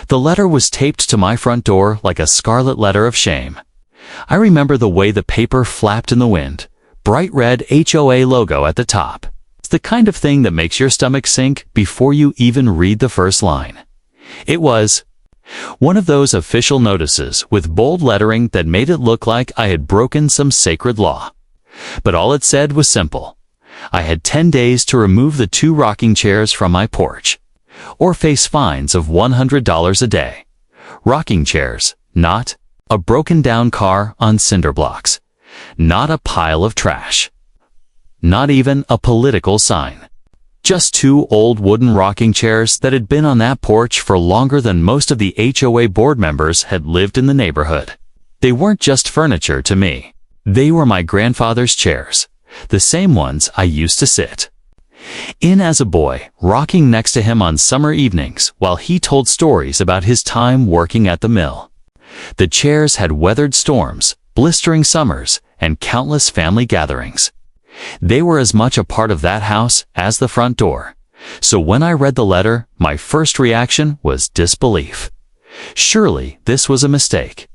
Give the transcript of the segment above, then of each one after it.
The letter was taped to my front door like a scarlet letter of shame. I remember the way the paper flapped in the wind, bright red HOA logo at the top. It's the kind of thing that makes your stomach sink before you even read the first line. It was one of those official notices with bold lettering that made it look like I had broken some sacred law. But all it said was simple. I had 10 days to remove the 2 rocking chairs from my porch, or face fines of $100 a day. Rocking chairs, not a broken-down car on cinder blocks, not a pile of trash, not even a political sign. Just 2 old wooden rocking chairs that had been on that porch for longer than most of the HOA board members had lived in the neighborhood. They weren't just furniture to me. They were my grandfather's chairs, the same ones I used to sit in as a boy, rocking next to him on summer evenings while he told stories about his time working at the mill. The chairs had weathered storms, blistering summers, and countless family gatherings. They were as much a part of that house as the front door. So when I read the letter, my first reaction was disbelief. Surely this was a mistake.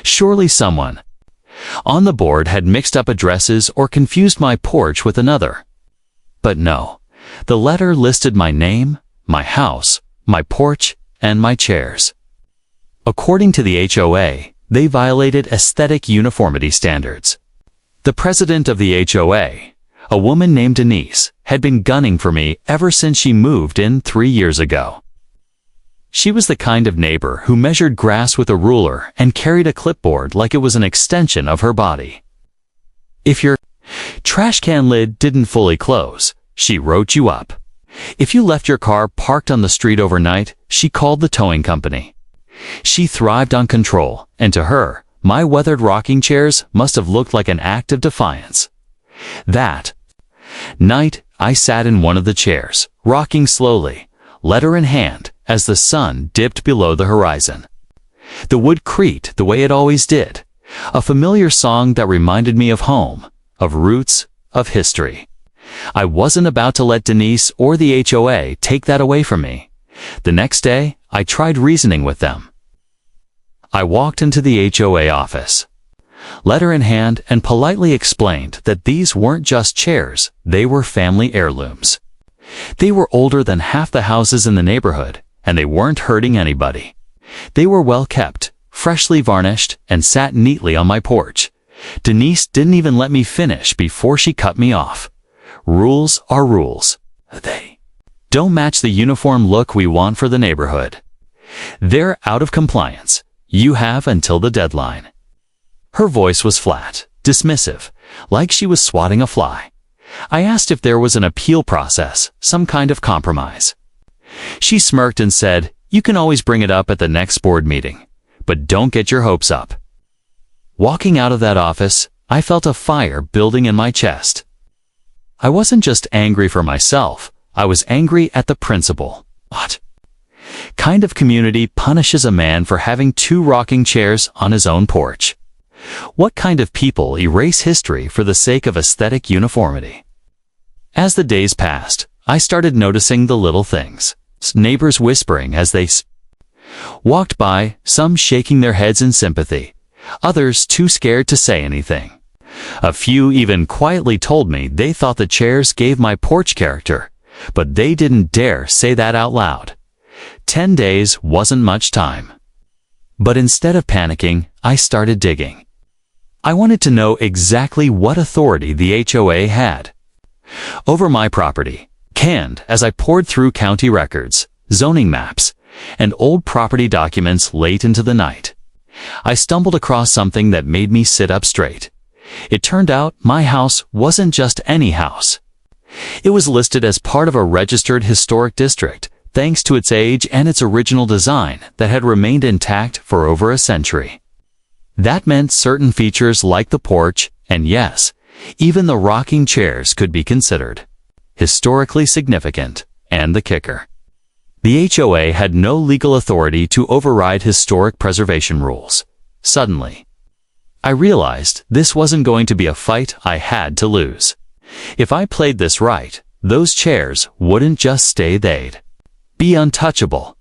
Surely someone on the board had mixed up addresses or confused my porch with another. But no, the letter listed my name, my house, my porch, and my chairs. According to the HOA, they violated aesthetic uniformity standards. The president of the HOA, a woman named Denise, had been gunning for me ever since she moved in 3 years ago. She was the kind of neighbor who measured grass with a ruler and carried a clipboard like it was an extension of her body. If your trash can lid didn't fully close, she wrote you up. If you left your car parked on the street overnight, she called the towing company. She thrived on control, and to her, my weathered rocking chairs must have looked like an act of defiance. That night, I sat in one of the chairs, rocking slowly, letter in hand, as the sun dipped below the horizon. The wood creaked the way it always did, a familiar song that reminded me of home, of roots, of history. I wasn't about to let Denise or the HOA take that away from me. The next day, I tried reasoning with them. I walked into the HOA office, letter in hand, and politely explained that these weren't just chairs, they were family heirlooms. They were older than half the houses in the neighborhood, and they weren't hurting anybody. They were well kept, freshly varnished, and sat neatly on my porch. Denise didn't even let me finish before she cut me off. Rules are rules. They don't match the uniform look we want for the neighborhood. They're out of compliance. You have until the deadline. Her voice was flat, dismissive, like she was swatting a fly. I asked if there was an appeal process, some kind of compromise. She smirked and said, "You can always bring it up at the next board meeting, but don't get your hopes up." Walking out of that office, I felt a fire building in my chest. I wasn't just angry for myself, I was angry at the principal. What kind of community punishes a man for having 2 rocking chairs on his own porch? What kind of people erase history for the sake of aesthetic uniformity? As the days passed, I started noticing the little things. Neighbors whispering as they walked by, some shaking their heads in sympathy, others too scared to say anything. A few even quietly told me they thought the chairs gave my porch character, but they didn't dare say that out loud. 10 days wasn't much time. But instead of panicking, I started digging. I wanted to know exactly what authority the HOA had over my property. Canned as I poured through county records, zoning maps, and old property documents late into the night, I stumbled across something that made me sit up straight. It turned out my house wasn't just any house. It was listed as part of a registered historic district, thanks to its age and its original design that had remained intact for over a century. That meant certain features like the porch, and yes, even the rocking chairs could be considered historically significant. And the kicker: the HOA had no legal authority to override historic preservation rules. Suddenly, I realized this wasn't going to be a fight I had to lose. If I played this right, those chairs wouldn't just stay, they'd be untouchable.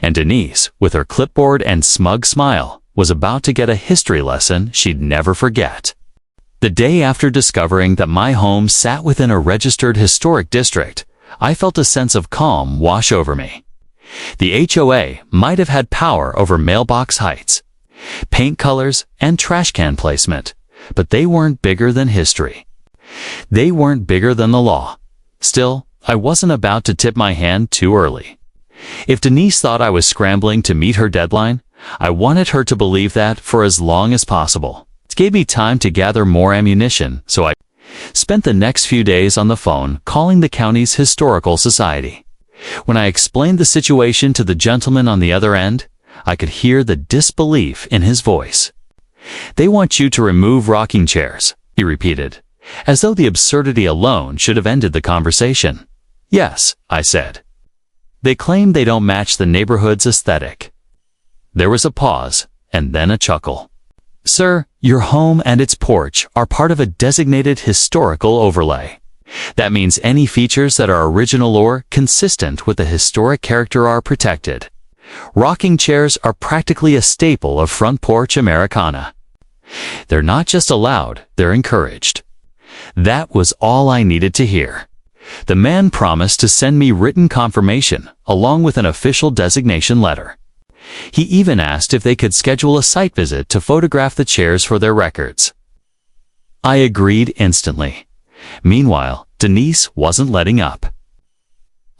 And Denise, with her clipboard and smug smile, was about to get a history lesson she'd never forget. The day after discovering that my home sat within a registered historic district, I felt a sense of calm wash over me. The HOA might have had power over mailbox heights, paint colors, and trash can placement, but they weren't bigger than history. They weren't bigger than the law. Still, I wasn't about to tip my hand too early. If Denise thought I was scrambling to meet her deadline, I wanted her to believe that for as long as possible. It gave me time to gather more ammunition, so I spent the next few days on the phone calling the county's historical society. When I explained the situation to the gentleman on the other end, I could hear the disbelief in his voice. "They want you to remove rocking chairs," he repeated, as though the absurdity alone should have ended the conversation. "Yes," I said. "They claim they don't match the neighborhood's aesthetic." There was a pause, and then a chuckle. "Sir, your home and its porch are part of a designated historical overlay. That means any features that are original or consistent with the historic character are protected. Rocking chairs are practically a staple of front porch Americana. They're not just allowed, they're encouraged." That was all I needed to hear. The man promised to send me written confirmation, along with an official designation letter. He even asked if they could schedule a site visit to photograph the chairs for their records. I agreed instantly. Meanwhile, Denise wasn't letting up.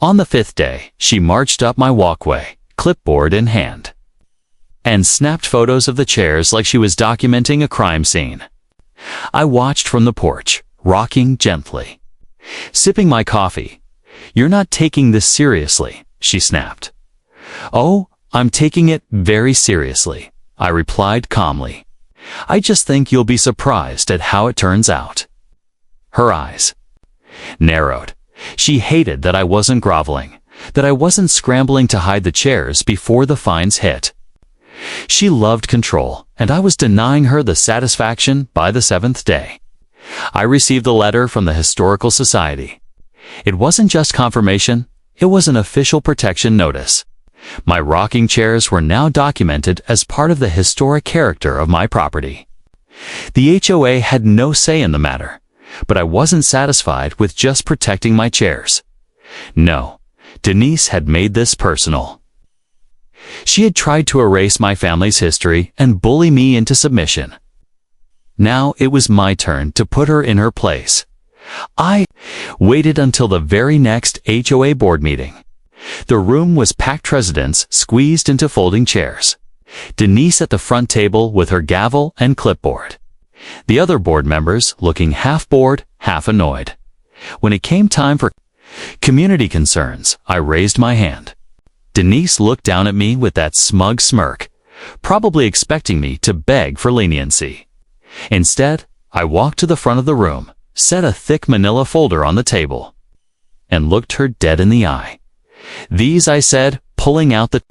On the 5th day, she marched up my walkway, clipboard in hand, and snapped photos of the chairs like she was documenting a crime scene. I watched from the porch, rocking gently, sipping my coffee. "You're not taking this seriously," she snapped. "Oh, I'm taking it very seriously," I replied calmly. "I just think you'll be surprised at how it turns out." Her eyes narrowed. She hated that I wasn't groveling, that I wasn't scrambling to hide the chairs before the fines hit. She loved control, and I was denying her the satisfaction by the 7th day. I received a letter from the Historical Society. It wasn't just confirmation, it was an official protection notice. My rocking chairs were now documented as part of the historic character of my property. The HOA had no say in the matter, but I wasn't satisfied with just protecting my chairs. No, Denise had made this personal. She had tried to erase my family's history and bully me into submission. Now it was my turn to put her in her place. I waited until the very next HOA board meeting. The room was packed, residents squeezed into folding chairs. Denise at the front table with her gavel and clipboard. The other board members looking half bored, half annoyed. When it came time for community concerns, I raised my hand. Denise looked down at me with that smug smirk, probably expecting me to beg for leniency. Instead, I walked to the front of the room, set a thick manila folder on the table, and looked her dead in the eye. "These," I said, pulling out the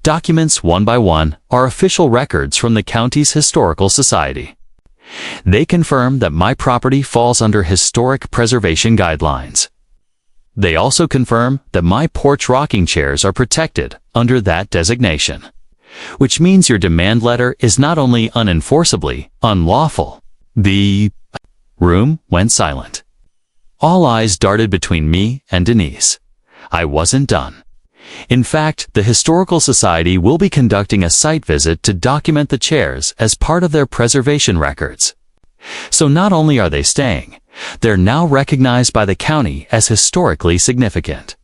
documents one by one, "are official records from the county's Historical Society. They confirm that my property falls under historic preservation guidelines. They also confirm that my porch rocking chairs are protected under that designation, which means your demand letter is not only unenforceably unlawful." The room went silent. All eyes darted between me and Denise. I wasn't done. In fact, the Historical Society will be conducting a site visit to document the chairs as part of their preservation records. So not only are they staying, they're now recognized by the county as historically significant.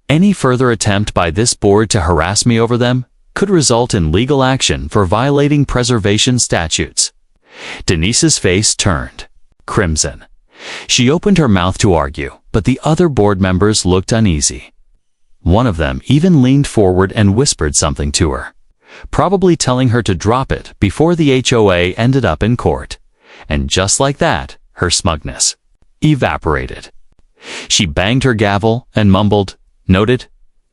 Any further attempt by this board to harass me over them could result in legal action for violating preservation statutes. Denise's face turned crimson. She opened her mouth to argue, but the other board members looked uneasy. One of them even leaned forward and whispered something to her, probably telling her to drop it before the HOA ended up in court. And just like that, her smugness evaporated. She banged her gavel and mumbled, "Noted,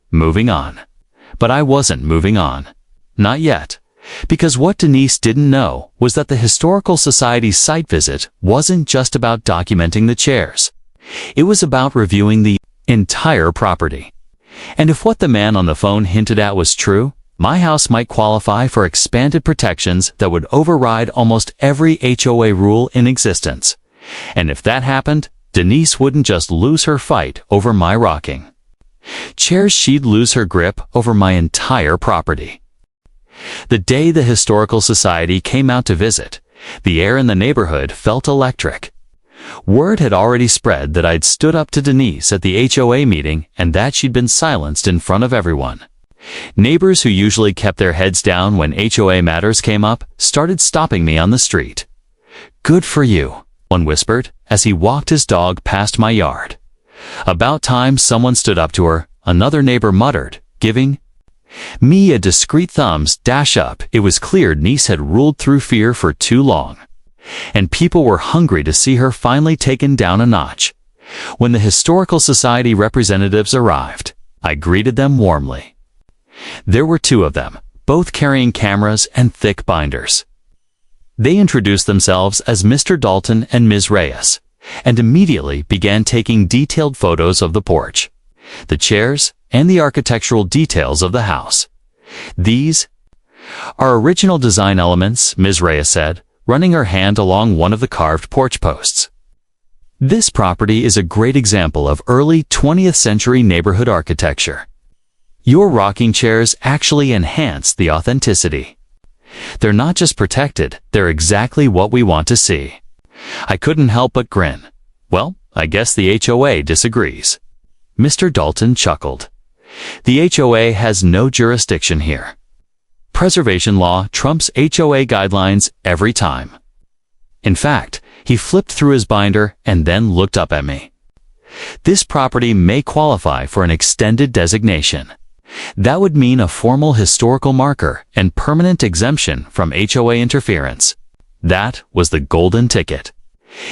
moving on." But I wasn't moving on. Not yet. Because what Denise didn't know was that the Historical Society's site visit wasn't just about documenting the chairs. It was about reviewing the entire property. And if what the man on the phone hinted at was true, my house might qualify for expanded protections that would override almost every HOA rule in existence. And if that happened, Denise wouldn't just lose her fight over my rocking chairs, she'd lose her grip over my entire property. The day the Historical Society came out to visit, the air in the neighborhood felt electric. Word had already spread that I'd stood up to Denise at the HOA meeting and that she'd been silenced in front of everyone. Neighbors who usually kept their heads down when HOA matters came up started stopping me on the street. "Good for you," one whispered as he walked his dog past my yard. "About time someone stood up to her," another neighbor muttered, giving me a discreet thumbs dash up. It was clear Denise had ruled through fear for too long, and people were hungry to see her finally taken down a notch. When the Historical Society representatives arrived, I greeted them warmly. There were two of them, both carrying cameras and thick binders. They introduced themselves as Mr. Dalton and Ms. Reyes, and immediately began taking detailed photos of the porch, the chairs, and the architectural details of the house. "These are original design elements," Ms. Reyes said, running her hand along one of the carved porch posts. "This property is a great example of early 20th century neighborhood architecture. Your rocking chairs actually enhance the authenticity. They're not just protected, they're exactly what we want to see." I couldn't help but grin. "Well, I guess the HOA disagrees." Mr. Dalton chuckled. "The HOA has no jurisdiction here. Preservation law trumps HOA guidelines every time." In fact, he flipped through his binder and then looked up at me. "This property may qualify for an extended designation. That would mean a formal historical marker and permanent exemption from HOA interference." That was the golden ticket.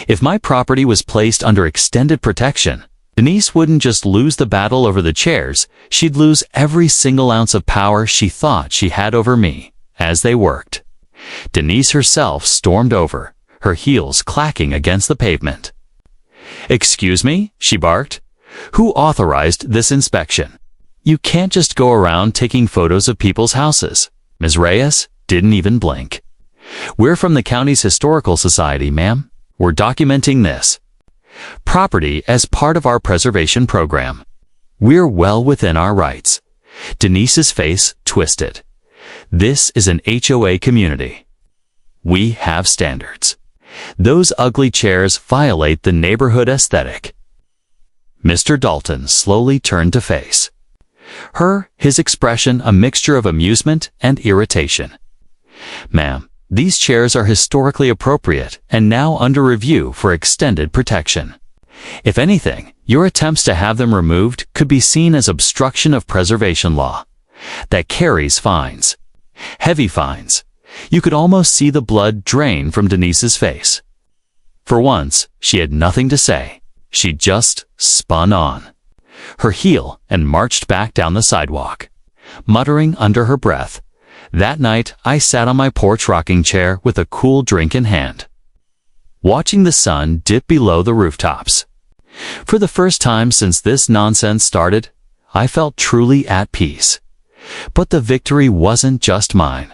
If my property was placed under extended protection, Denise wouldn't just lose the battle over the chairs, she'd lose every single ounce of power she thought she had over me as they worked. Denise herself stormed over, her heels clacking against the pavement. "Excuse me?" she barked. "Who authorized this inspection? You can't just go around taking photos of people's houses." Ms. Reyes didn't even blink. "We're from the county's Historical Society, ma'am. We're documenting this property as part of our preservation program. We're well within our rights." Denise's face twisted. "This is an HOA community. We have standards. Those ugly chairs violate the neighborhood aesthetic." Mr. Dalton slowly turned to face his expression a mixture of amusement and irritation. "Ma'am, these chairs are historically appropriate and now under review for extended protection. If anything, your attempts to have them removed could be seen as obstruction of preservation law. That carries fines. Heavy fines." You could almost see the blood drain from Denise's face. For once, she had nothing to say. She just spun on her heel and marched back down the sidewalk, muttering under her breath. That night, I sat on my porch rocking chair with a cool drink in hand, watching the sun dip below the rooftops. For the first time since this nonsense started, I felt truly at peace. But the victory wasn't just mine.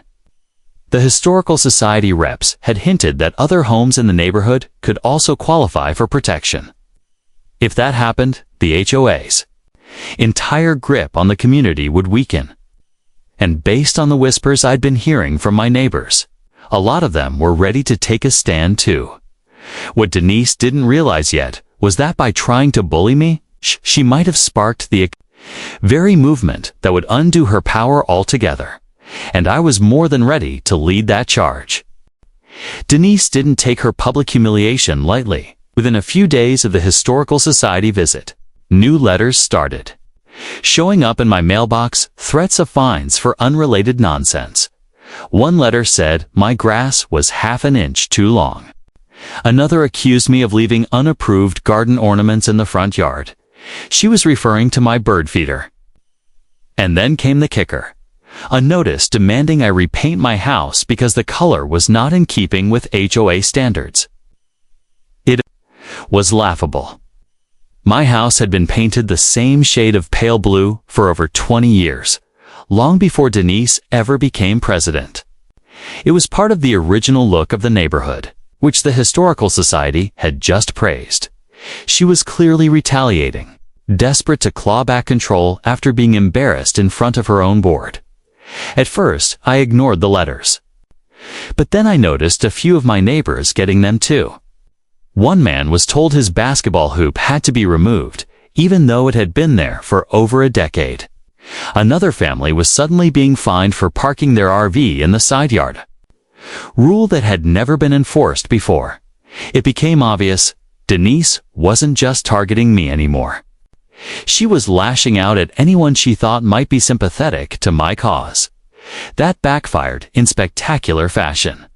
The Historical Society reps had hinted that other homes in the neighborhood could also qualify for protection. If that happened, the HOA's entire grip on the community would weaken. And based on the whispers I'd been hearing from my neighbors, a lot of them were ready to take a stand too. What Denise didn't realize yet was that by trying to bully me, she might have sparked the very movement that would undo her power altogether. And I was more than ready to lead that charge. Denise didn't take her public humiliation lightly. Within a few days of the Historical Society visit, new letters started showing up in my mailbox, threats of fines for unrelated nonsense. One letter said my grass was half an inch too long. Another accused me of leaving unapproved garden ornaments in the front yard. She was referring to my bird feeder. And then came the kicker. A notice demanding I repaint my house because the color was not in keeping with HOA standards. It was laughable. My house had been painted the same shade of pale blue for over 20 years, long before Denise ever became president. It was part of the original look of the neighborhood, which the Historical Society had just praised. She was clearly retaliating, desperate to claw back control after being embarrassed in front of her own board. At first, I ignored the letters. But then I noticed a few of my neighbors getting them too. One man was told his basketball hoop had to be removed, even though it had been there for over a decade. Another family was suddenly being fined for parking their RV in the side yard. Rule that had never been enforced before. It became obvious Denise wasn't just targeting me anymore. She was lashing out at anyone she thought might be sympathetic to my cause. That backfired in spectacular fashion.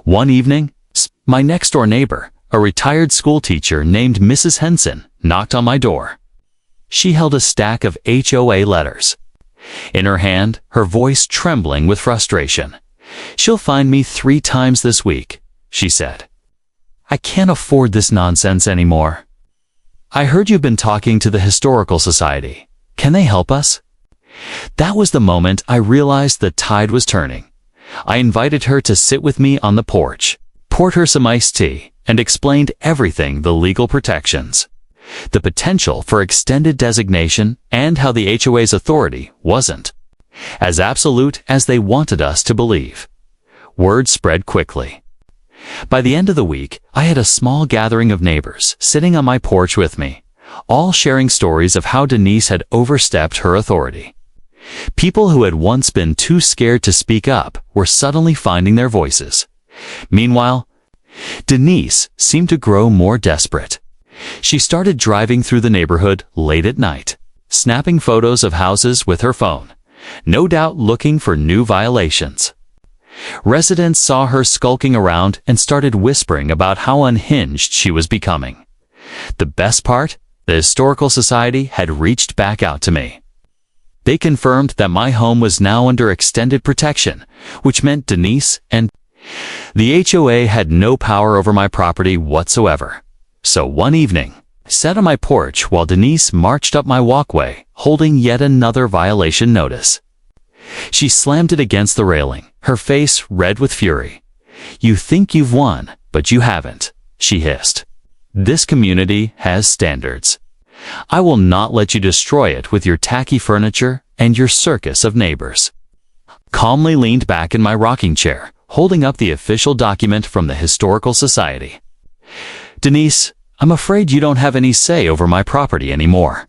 One evening, my next-door neighbor, a retired schoolteacher named Mrs. Henson, knocked on my door. She held a stack of HOA letters. In her hand, her voice trembling with frustration. "She'll find me 3 times this week," she said. "I can't afford this nonsense anymore. I heard you've been talking to the Historical Society. Can they help us?" That was the moment I realized the tide was turning. I invited her to sit with me on the porch, poured her some iced tea, and explained everything: the legal protections, the potential for extended designation, and how the HOA's authority wasn't as absolute as they wanted us to believe. Word spread quickly. By the end of the week, I had a small gathering of neighbors sitting on my porch with me, all sharing stories of how Denise had overstepped her authority. People who had once been too scared to speak up were suddenly finding their voices. Meanwhile, Denise seemed to grow more desperate. She started driving through the neighborhood late at night, snapping photos of houses with her phone, no doubt looking for new violations. Residents saw her skulking around and started whispering about how unhinged she was becoming. The best part? The Historical Society had reached back out to me. They confirmed that my home was now under extended protection, which meant Denise and the HOA had no power over my property whatsoever. So one evening, I sat on my porch while Denise marched up my walkway, holding yet another violation notice. She slammed it against the railing, her face red with fury. "You think you've won, but you haven't," she hissed. "This community has standards. I will not let you destroy it with your tacky furniture and your circus of neighbors." Calmly leaned back in my rocking chair, holding up the official document from the Historical Society. "Denise, I'm afraid you don't have any say over my property anymore.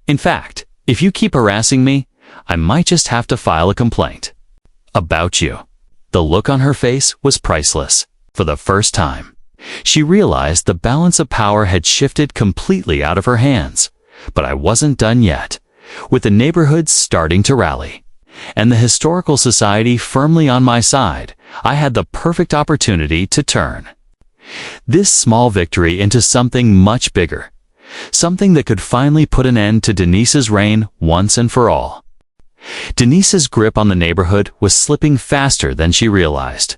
In fact, if you keep harassing me, I might just have to file a complaint about you." The look on her face was priceless. For the first time, she realized the balance of power had shifted completely out of her hands. But I wasn't done yet. With the neighborhood starting to rally, and the Historical Society firmly on my side, I had the perfect opportunity to turn this small victory into something much bigger, something that could finally put an end to Denise's reign once and for all. Denise's grip on the neighborhood was slipping faster than she realized.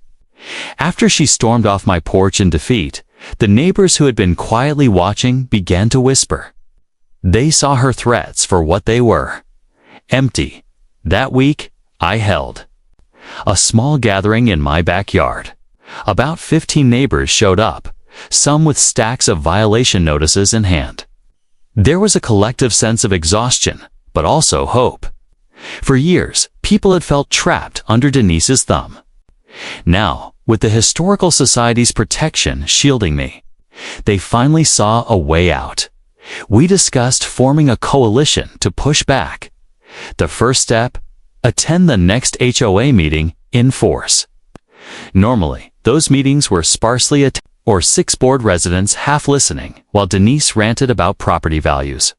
After she stormed off my porch in defeat, the neighbors who had been quietly watching began to whisper. They saw her threats for what they were: empty. That week, I held a small gathering in my backyard. About 15 neighbors showed up, some with stacks of violation notices in hand. There was a collective sense of exhaustion, but also hope. For years, people had felt trapped under Denise's thumb. Now, with the Historical Society's protection shielding me, they finally saw a way out. We discussed forming a coalition to push back. The first step: attend the next HOA meeting in force. Normally, those meetings were sparsely attended, or 6 board residents half listening while Denise ranted about property values.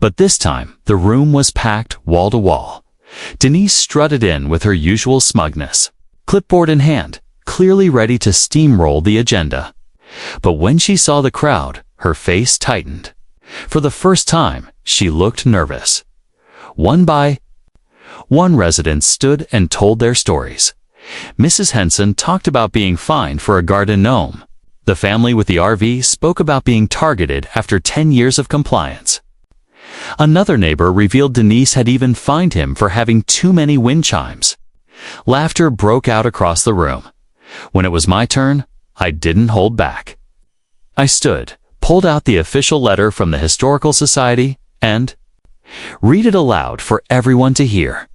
But this time, the room was packed wall to wall. Denise strutted in with her usual smugness, clipboard in hand, clearly ready to steamroll the agenda. But when she saw the crowd, her face tightened. For the first time, she looked nervous. One by one, residents stood and told their stories. Mrs. Henson talked about being fined for a garden gnome. The family with the RV spoke about being targeted after 10 years of compliance. Another neighbor revealed Denise had even fined him for having too many wind chimes. Laughter broke out across the room. When it was my turn, I didn't hold back. I stood, pulled out the official letter from the Historical Society, and read it aloud for everyone to hear.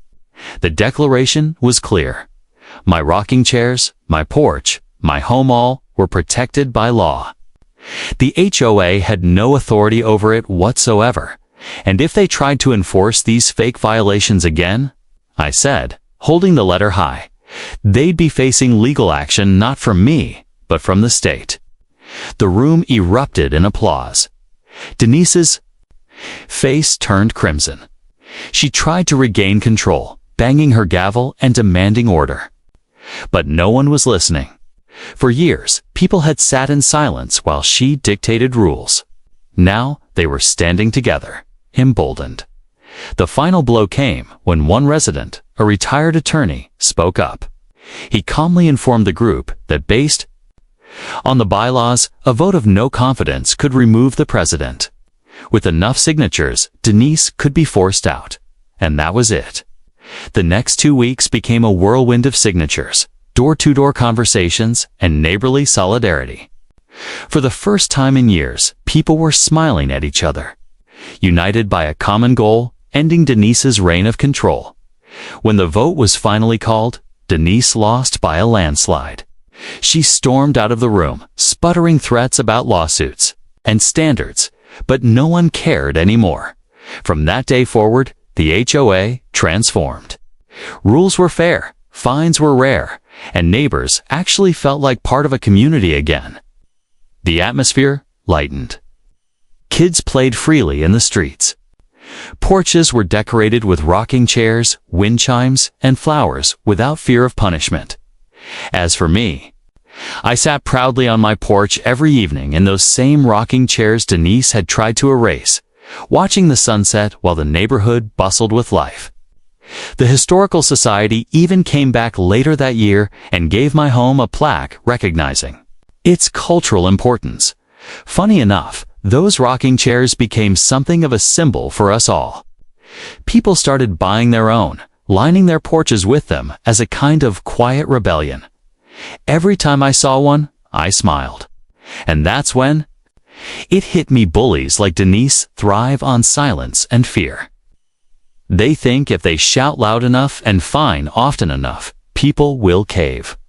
The declaration was clear. My rocking chairs, my porch, my home all were protected by law. The HOA had no authority over it whatsoever, and if they tried to enforce these fake violations again, I said, holding the letter high, they'd be facing legal action not from me, but from the state. The room erupted in applause. Denise's face turned crimson. She tried to regain control, banging her gavel and demanding order. But no one was listening. For years, people had sat in silence while she dictated rules. Now they were standing together, emboldened. The final blow came when one resident, a retired attorney, spoke up. He calmly informed the group that based on the bylaws, a vote of no confidence could remove the president. With enough signatures, Denise could be forced out. And that was it. The next 2 weeks became a whirlwind of signatures, door-to-door conversations, and neighborly solidarity. For the first time in years, people were smiling at each other, united by a common goal, ending Denise's reign of control. When the vote was finally called, Denise lost by a landslide. She stormed out of the room, sputtering threats about lawsuits and standards, but no one cared anymore. From that day forward, the HOA transformed. Rules were fair, fines were rare, and neighbors actually felt like part of a community again. The atmosphere lightened. Kids played freely in the streets. Porches were decorated with rocking chairs, wind chimes, and flowers without fear of punishment. As for me, I sat proudly on my porch every evening in those same rocking chairs Denise had tried to erase, watching the sunset while the neighborhood bustled with life. The Historical Society even came back later that year and gave my home a plaque recognizing its cultural importance. Funny enough, those rocking chairs became something of a symbol for us all. People started buying their own, lining their porches with them as a kind of quiet rebellion. Every time I saw one, I smiled. And that's when it hit me: bullies like Denise thrive on silence and fear. They think if they shout loud enough and fine often enough, people will cave.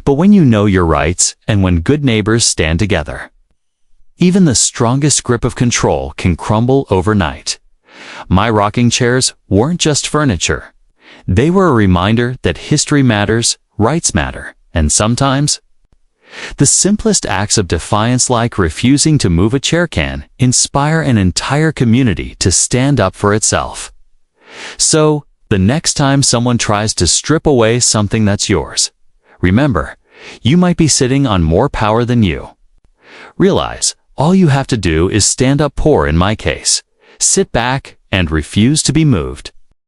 But when you know your rights and when good neighbors stand together, even the strongest grip of control can crumble overnight. My rocking chairs weren't just furniture. They were a reminder that history matters, rights matter, and sometimes the simplest acts of defiance, like refusing to move a chair, can inspire an entire community to stand up for itself. So, the next time someone tries to strip away something that's yours, remember, you might be sitting on more power than you. Realize, all you have to do is stand up, or in my case, sit back and refuse to be moved.